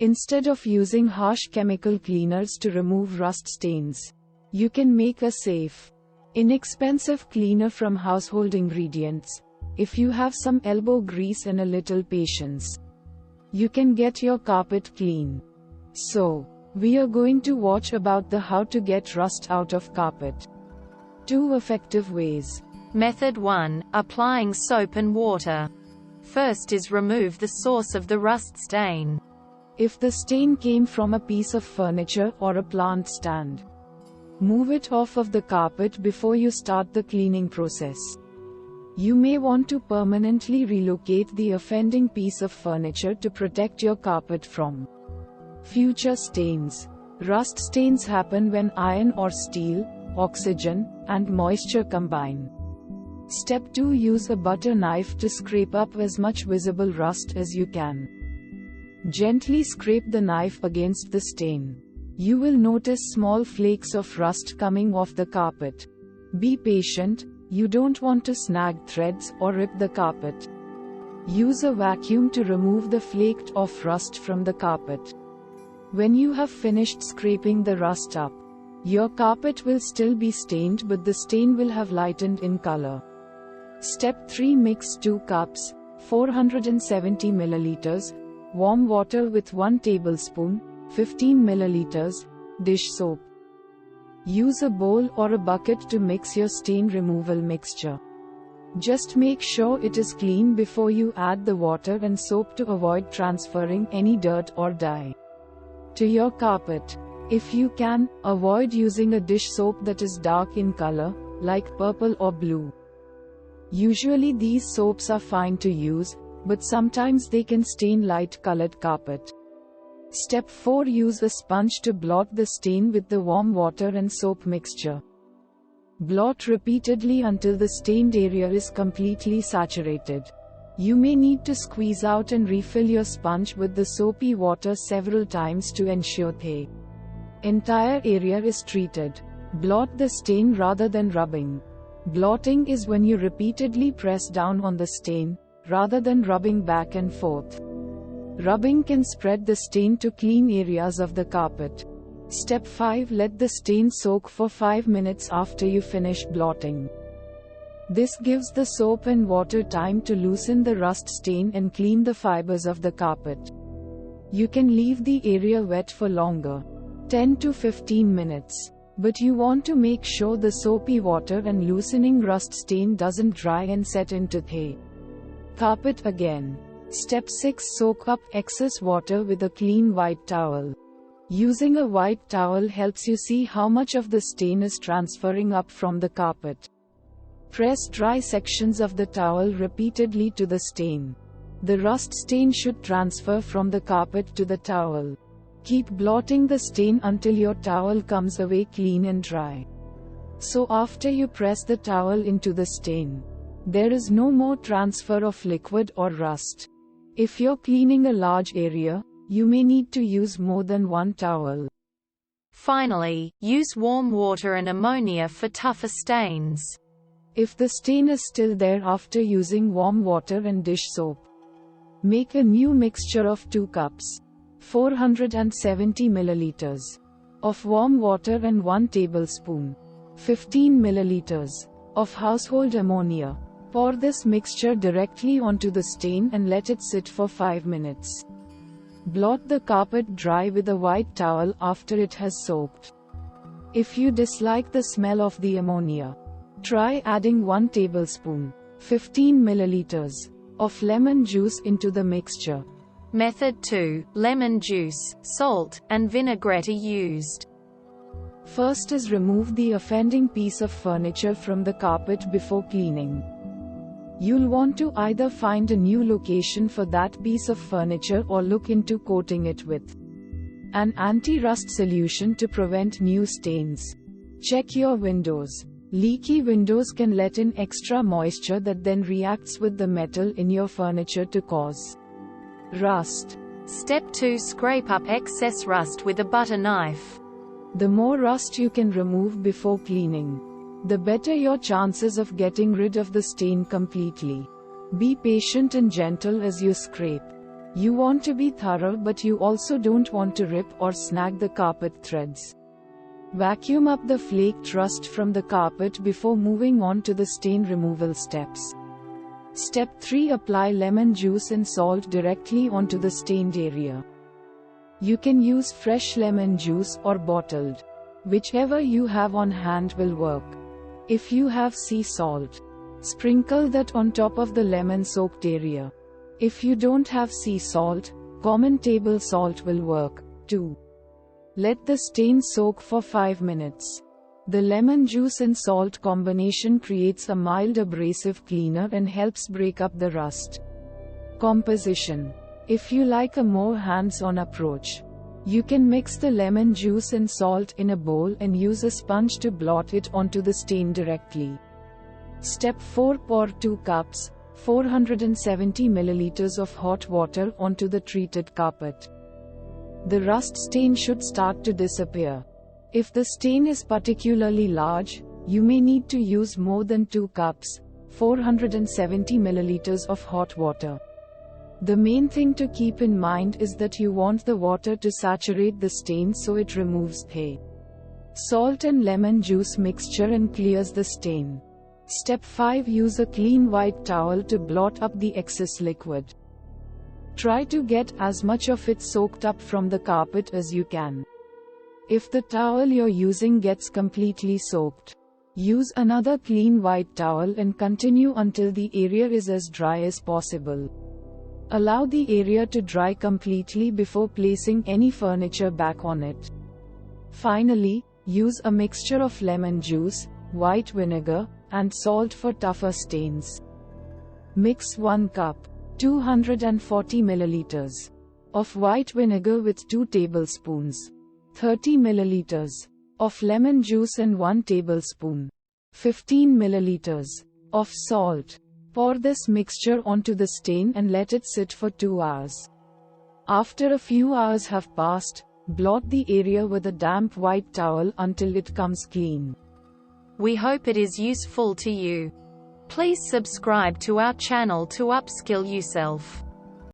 Instead of using harsh chemical cleaners to remove rust stains, you can make a safe, inexpensive cleaner from household ingredients. If you have some elbow grease and a little patience, you can get your carpet clean. So, we are going to watch about the how to get rust out of carpet. 2 effective ways. Method 1. Applying soap and water. First is remove the source of the rust stain. If the stain came from a piece of furniture or a plant stand, move it off of the carpet before you start the cleaning process. You may want to permanently relocate the offending piece of furniture to protect your carpet from future stains. Rust stains happen when iron or steel, oxygen, and moisture combine. Step 2. Use a butter knife to scrape up as much visible rust as you can. Gently scrape the knife against the stain. You will notice small flakes of rust coming off the carpet. Be patient, you don't want to snag threads or rip the carpet. Use a vacuum to remove the flaked off rust from the carpet. When you have finished scraping the rust up, your carpet will still be stained, but the stain will have lightened in color. Step 3. Mix 2 cups, 470 milliliters, warm water with 1 tablespoon, 15 milliliters, dish soap. Use a bowl or a bucket to mix your stain removal mixture. Just make sure it is clean before you add the water and soap to avoid transferring any dirt or dye to your carpet. If you can, avoid using a dish soap that is dark in color, like purple or blue. Usually these soaps are fine to use, but sometimes they can stain light-colored carpet. Step 4. Use a sponge to blot the stain with the warm water and soap mixture. Blot repeatedly until the stained area is completely saturated. You may need to squeeze out and refill your sponge with the soapy water several times to ensure the entire area is treated. Blot the stain rather than rubbing. Blotting is when you repeatedly press down on the stain, rather than rubbing back and forth. Rubbing can spread the stain to clean areas of the carpet. Step 5. Let the stain soak for 5 minutes after you finish blotting. This gives the soap and water time to loosen the rust stain and clean the fibers of the carpet. You can leave the area wet for longer, 10 to 15 minutes. But you want to make sure the soapy water and loosening rust stain doesn't dry and set into the carpet again. Step 6. Soak up excess water with a clean white towel. Using a white towel helps you see how much of the stain is transferring up from the carpet. Press dry sections of the towel repeatedly to the stain. The rust stain should transfer from the carpet to the towel. Keep blotting the stain until your towel comes away clean and dry. So after you press the towel into the stain, there is no more transfer of liquid or rust. If you're cleaning a large area, you may need to use more than one towel. Finally, use warm water and ammonia for tougher stains. If the stain is still there after using warm water and dish soap, make a new mixture of 2 cups, 470 milliliters, of warm water and 1 tablespoon, 15 milliliters, of household ammonia. Pour this mixture directly onto the stain and let it sit for 5 minutes. Blot the carpet dry with a white towel after it has soaked. If you dislike the smell of the ammonia, try adding 1 tablespoon, 15 milliliters, of lemon juice into the mixture. Method 2. Lemon juice, salt, and vinaigrette are used. First is remove the offending piece of furniture from the carpet before cleaning. You'll want to either find a new location for that piece of furniture or look into coating it with an anti-rust solution to prevent new stains. Check your windows. Leaky windows can let in extra moisture that then reacts with the metal in your furniture to cause rust. Step 2. Scrape up excess rust with a butter knife. The more rust you can remove before cleaning, the better your chances of getting rid of the stain completely. Be patient and gentle as you scrape. You want to be thorough, but you also don't want to rip or snag the carpet threads. Vacuum up the flaked rust from the carpet before moving on to the stain removal steps. Step 3. Apply lemon juice and salt directly onto the stained area. You can use fresh lemon juice or bottled. Whichever you have on hand will work. If you have sea salt, sprinkle that on top of the lemon-soaked area. If you don't have sea salt, common table salt will work, too. Let the stain soak for 5 minutes. The lemon juice and salt combination creates a mild abrasive cleaner and helps break up the rust. Composition. If you like a more hands-on approach, you can mix the lemon juice and salt in a bowl and use a sponge to blot it onto the stain directly. Step 4. Pour 2 cups, 470 milliliters of hot water onto the treated carpet. The rust stain should start to disappear. If the stain is particularly large, you may need to use more than 2 cups, 470 milliliters of hot water. The main thing to keep in mind is that you want the water to saturate the stain so it removes the salt and lemon juice mixture and clears the stain. Step 5. Use a clean white towel to blot up the excess liquid. Try to get as much of it soaked up from the carpet as you can. If the towel you're using gets completely soaked, use another clean white towel and continue until the area is as dry as possible. Allow the area to dry completely before placing any furniture back on it. Finally, use a mixture of lemon juice, white vinegar, and salt for tougher stains. Mix 1 cup, 240 milliliters of white vinegar with 2 tablespoons, 30 milliliters of lemon juice and 1 tablespoon, 15 milliliters of salt. Pour this mixture onto the stain and let it sit for 2 hours. After a few hours have passed, blot the area with a damp white towel until it comes clean. We hope it is useful to you. Please subscribe to our channel to upskill yourself.